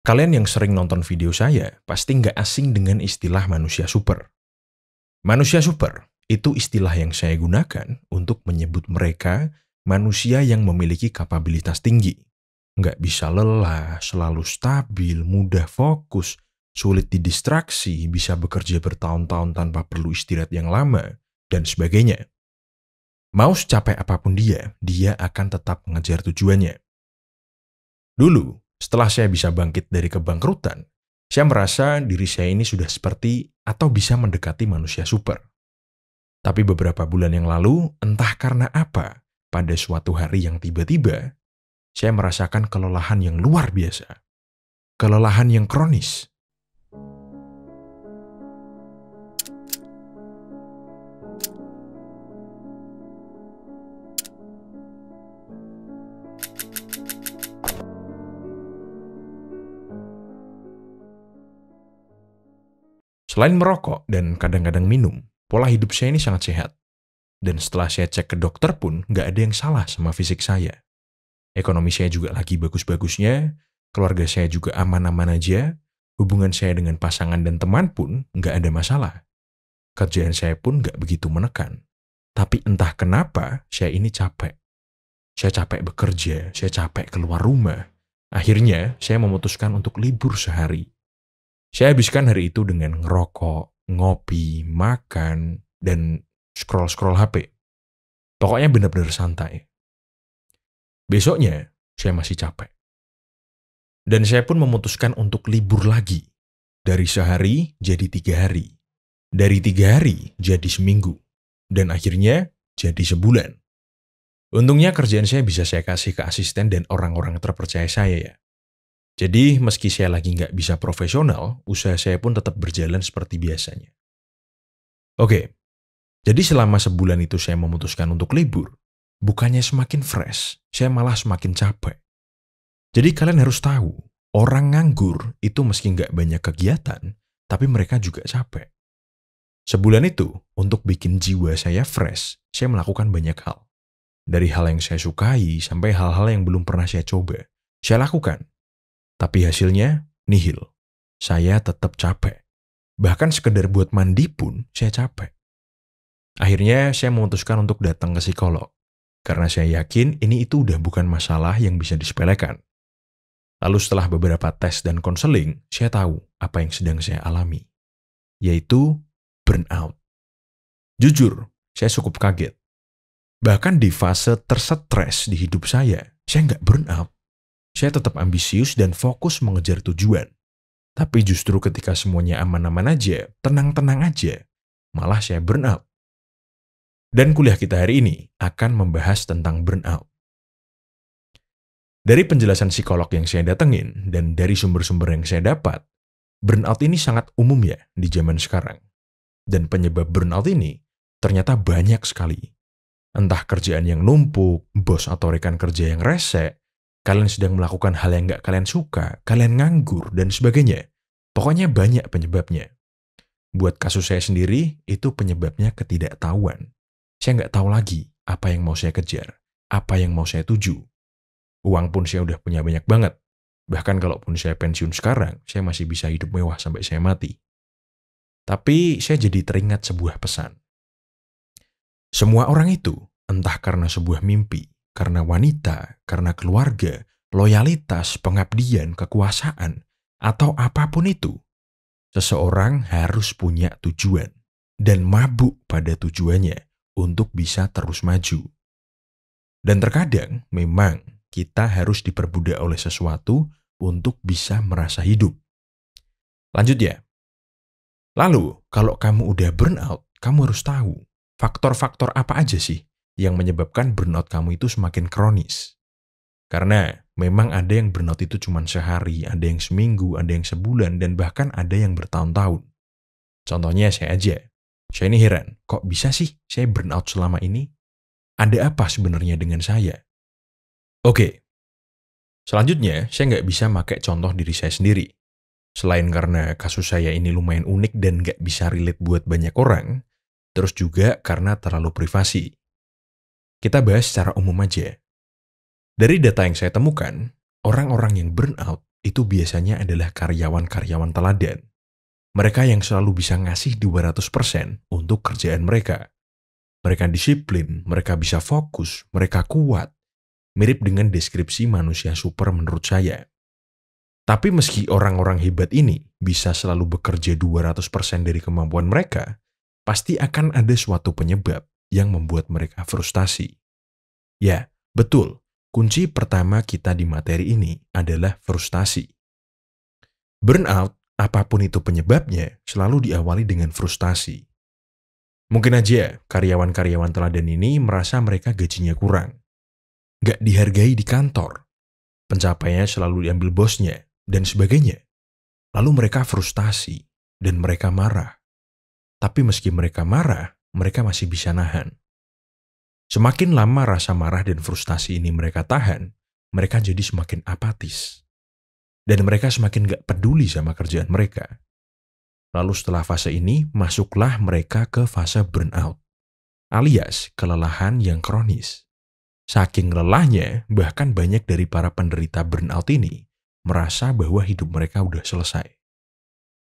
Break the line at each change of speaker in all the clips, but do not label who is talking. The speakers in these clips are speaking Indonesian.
Kalian yang sering nonton video saya pasti nggak asing dengan istilah manusia super. Manusia super itu istilah yang saya gunakan untuk menyebut mereka manusia yang memiliki kapabilitas tinggi. Nggak bisa lelah, selalu stabil, mudah fokus, sulit didistraksi, bisa bekerja bertahun-tahun tanpa perlu istirahat yang lama, dan sebagainya. Mau secapek apapun dia akan tetap mengejar tujuannya. Dulu, setelah saya bisa bangkit dari kebangkrutan, saya merasa diri saya ini sudah seperti atau bisa mendekati manusia super. Tapi beberapa bulan yang lalu, entah karena apa, pada suatu hari yang tiba-tiba, saya merasakan kelelahan yang luar biasa. Kelelahan yang kronis. Selain merokok dan kadang-kadang minum, pola hidup saya ini sangat sehat. Dan setelah saya cek ke dokter pun, nggak ada yang salah sama fisik saya. Ekonomi saya juga lagi bagus-bagusnya, keluarga saya juga aman-aman aja, hubungan saya dengan pasangan dan teman pun nggak ada masalah. Kerjaan saya pun nggak begitu menekan. Tapi entah kenapa, saya ini capek. Saya capek bekerja, saya capek keluar rumah. Akhirnya, saya memutuskan untuk libur sehari. Saya habiskan hari itu dengan ngerokok, ngopi, makan, dan scroll-scroll HP. Pokoknya benar-benar santai. Besoknya, saya masih capek. Dan saya pun memutuskan untuk libur lagi. Dari sehari jadi 3 hari. Dari 3 hari jadi seminggu. Dan akhirnya jadi sebulan. Untungnya kerjaan saya bisa saya kasih ke asisten dan orang-orang terpercaya saya ya. Jadi meski saya lagi nggak bisa profesional, usaha saya pun tetap berjalan seperti biasanya. Oke, jadi selama sebulan itu saya memutuskan untuk libur. Bukannya semakin fresh, saya malah semakin capek. Jadi kalian harus tahu, orang nganggur itu meski nggak banyak kegiatan, tapi mereka juga capek. Sebulan itu, untuk bikin jiwa saya fresh, saya melakukan banyak hal. Dari hal yang saya sukai sampai hal-hal yang belum pernah saya coba, saya lakukan. Tapi hasilnya nihil. Saya tetap capek. Bahkan sekedar buat mandi pun saya capek. Akhirnya saya memutuskan untuk datang ke psikolog. Karena saya yakin ini itu udah bukan masalah yang bisa disepelekan. Lalu setelah beberapa tes dan konseling, saya tahu apa yang sedang saya alami. Yaitu burnout. Jujur, saya cukup kaget. Bahkan di fase tersetres di hidup saya nggak burnout. Saya tetap ambisius dan fokus mengejar tujuan. Tapi justru ketika semuanya aman-aman aja, tenang-tenang aja, malah saya burnout. Dan kuliah kita hari ini akan membahas tentang burnout. Dari penjelasan psikolog yang saya datengin dan dari sumber-sumber yang saya dapat, burnout ini sangat umum ya di zaman sekarang. Dan penyebab burnout ini ternyata banyak sekali. Entah kerjaan yang numpuk, bos atau rekan kerja yang rese, kalian sedang melakukan hal yang nggak kalian suka, kalian nganggur, dan sebagainya. Pokoknya banyak penyebabnya. Buat kasus saya sendiri, itu penyebabnya ketidaktahuan. Saya nggak tahu lagi apa yang mau saya kejar, apa yang mau saya tuju. Uang pun saya udah punya banyak banget. Bahkan kalaupun saya pensiun sekarang, saya masih bisa hidup mewah sampai saya mati. Tapi saya jadi teringat sebuah pesan. Semua orang itu, entah karena sebuah mimpi, karena wanita, karena keluarga, loyalitas, pengabdian, kekuasaan, atau apapun itu, seseorang harus punya tujuan dan mabuk pada tujuannya untuk bisa terus maju. Dan terkadang memang kita harus diperbudak oleh sesuatu untuk bisa merasa hidup. Lanjut ya. Lalu, kalau kamu udah burnout, kamu harus tahu faktor-faktor apa aja sih yang menyebabkan burnout kamu itu semakin kronis. Karena memang ada yang burnout itu cuma sehari, ada yang seminggu, ada yang sebulan, dan bahkan ada yang bertahun-tahun. Contohnya saya aja. Saya ini heran, kok bisa sih saya burnout selama ini? Ada apa sebenarnya dengan saya? Oke, selanjutnya saya nggak bisa pakai contoh diri saya sendiri. Selain karena kasus saya ini lumayan unik dan nggak bisa relate buat banyak orang, terus juga karena terlalu privasi. Kita bahas secara umum aja. Dari data yang saya temukan, orang-orang yang burnout itu biasanya adalah karyawan-karyawan teladan. Mereka yang selalu bisa ngasih 200% untuk kerjaan mereka. Mereka disiplin, mereka bisa fokus, mereka kuat. Mirip dengan deskripsi manusia super menurut saya. Tapi meski orang-orang hebat ini bisa selalu bekerja 200% dari kemampuan mereka, pasti akan ada suatu penyebab yang membuat mereka frustasi. Ya, betul. Kunci pertama kita di materi ini adalah frustasi. Burnout, apapun itu penyebabnya, selalu diawali dengan frustasi. Mungkin aja karyawan-karyawan teladan ini merasa mereka gajinya kurang. Nggak dihargai di kantor. Pencapaiannya selalu diambil bosnya, dan sebagainya. Lalu mereka frustasi, dan mereka marah. Tapi meski mereka marah, mereka masih bisa nahan. Semakin lama rasa marah dan frustasi ini mereka tahan, mereka jadi semakin apatis. Dan mereka semakin gak peduli sama kerjaan mereka. Lalu setelah fase ini, masuklah mereka ke fase burnout, alias kelelahan yang kronis. Saking lelahnya, bahkan banyak dari para penderita burnout ini merasa bahwa hidup mereka udah selesai.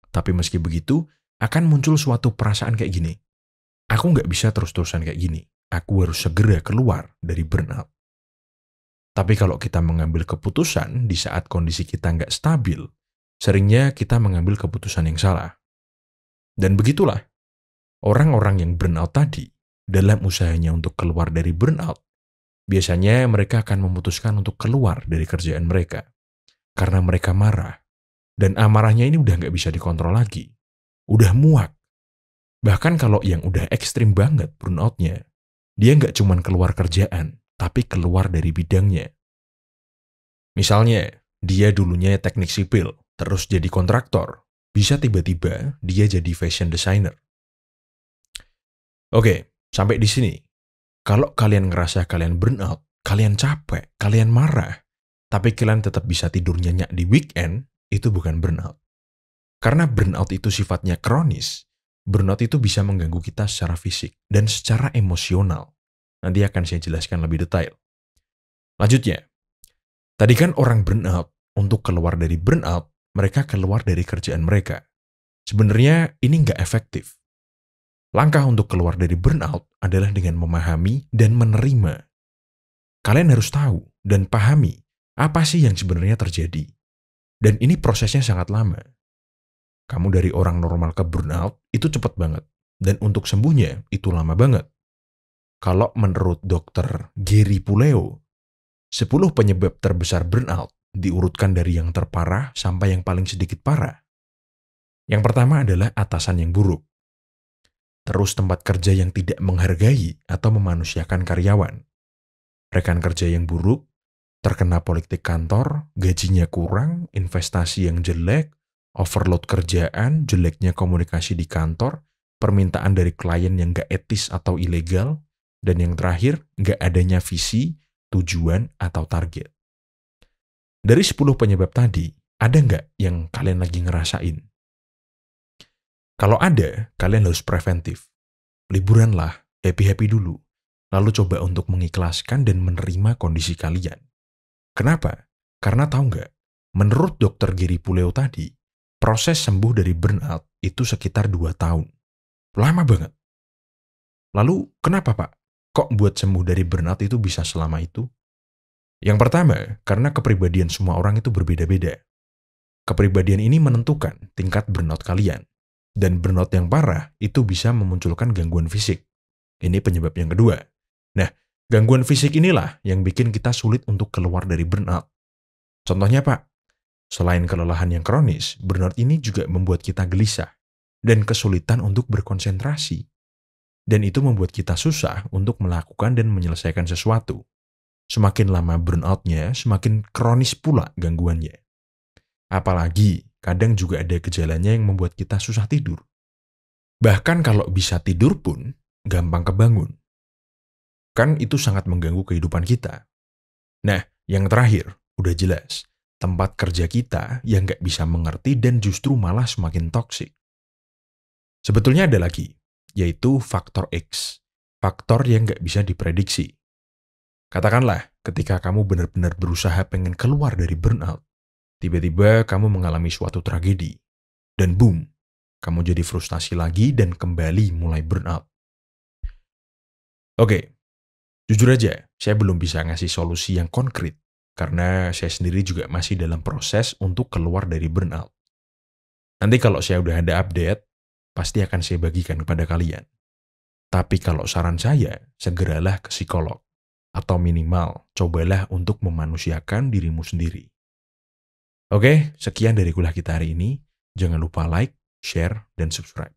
Tapi meski begitu, akan muncul suatu perasaan kayak gini. Aku gak bisa terus-terusan kayak gini. Aku harus segera keluar dari burnout. Tapi kalau kita mengambil keputusan di saat kondisi kita nggak stabil, seringnya kita mengambil keputusan yang salah. Dan begitulah, orang-orang yang burnout tadi, dalam usahanya untuk keluar dari burnout, biasanya mereka akan memutuskan untuk keluar dari kerjaan mereka. Karena mereka marah. Dan amarahnya ini udah nggak bisa dikontrol lagi. Udah muak. Bahkan kalau yang udah ekstrim banget burnoutnya, dia nggak cuma keluar kerjaan, tapi keluar dari bidangnya. Misalnya, dia dulunya teknik sipil, terus jadi kontraktor. Bisa tiba-tiba dia jadi fashion designer. Oke, sampai di sini. Kalau kalian ngerasa kalian burnout, kalian capek, kalian marah, tapi kalian tetap bisa tidur nyenyak di weekend, itu bukan burnout. Karena burnout itu sifatnya kronis, burnout itu bisa mengganggu kita secara fisik dan secara emosional. Nanti akan saya jelaskan lebih detail. Lanjutnya, tadi kan orang burnout, untuk keluar dari burnout, mereka keluar dari kerjaan mereka. Sebenarnya ini nggak efektif. Langkah untuk keluar dari burnout adalah dengan memahami dan menerima. Kalian harus tahu dan pahami apa sih yang sebenarnya terjadi. Dan ini prosesnya sangat lama. Kamu dari orang normal ke burnout itu cepat banget. Dan untuk sembuhnya itu lama banget. Kalau menurut dokter Gary Puleo, 10 penyebab terbesar burnout diurutkan dari yang terparah sampai yang paling sedikit parah. Yang pertama adalah atasan yang buruk. Terus tempat kerja yang tidak menghargai atau memanusiakan karyawan. Rekan kerja yang buruk, terkena politik kantor, gajinya kurang, investasi yang jelek, overload kerjaan, jeleknya komunikasi di kantor, permintaan dari klien yang gak etis atau ilegal, dan yang terakhir, gak adanya visi, tujuan, atau target. Dari 10 penyebab tadi, ada nggak yang kalian lagi ngerasain? Kalau ada, kalian harus preventif. Liburanlah, happy-happy dulu. Lalu coba untuk mengikhlaskan dan menerima kondisi kalian. Kenapa? Karena tahu nggak? Menurut dokter Gary Puleo tadi, proses sembuh dari burnout itu sekitar 2 tahun. Lama banget. Lalu, kenapa Pak? Kok buat sembuh dari burnout itu bisa selama itu? Yang pertama, karena kepribadian semua orang itu berbeda-beda. Kepribadian ini menentukan tingkat burnout kalian. Dan burnout yang parah itu bisa memunculkan gangguan fisik. Ini penyebab yang kedua. Nah, gangguan fisik inilah yang bikin kita sulit untuk keluar dari burnout. Contohnya Pak, selain kelelahan yang kronis, burnout ini juga membuat kita gelisah dan kesulitan untuk berkonsentrasi. Dan itu membuat kita susah untuk melakukan dan menyelesaikan sesuatu. Semakin lama burnout-nya, semakin kronis pula gangguannya. Apalagi, kadang juga ada gejalanya yang membuat kita susah tidur. Bahkan kalau bisa tidur pun, gampang kebangun. Kan itu sangat mengganggu kehidupan kita. Nah, yang terakhir, udah jelas. Tempat kerja kita yang nggak bisa mengerti dan justru malah semakin toksik. Sebetulnya ada lagi, yaitu faktor X. Faktor yang nggak bisa diprediksi. Katakanlah, ketika kamu benar-benar berusaha pengen keluar dari burnout, Tiba-tiba kamu mengalami suatu tragedi, dan boom, kamu jadi frustasi lagi dan kembali mulai burnout. Oke, jujur aja, saya belum bisa ngasih solusi yang konkret, karena saya sendiri juga masih dalam proses untuk keluar dari burnout. Nanti kalau saya udah ada update, pasti akan saya bagikan kepada kalian. Tapi kalau saran saya, segeralah ke psikolog. Atau minimal, cobalah untuk memanusiakan dirimu sendiri. Oke, sekian dari kuliah kita hari ini. Jangan lupa like, share, dan subscribe.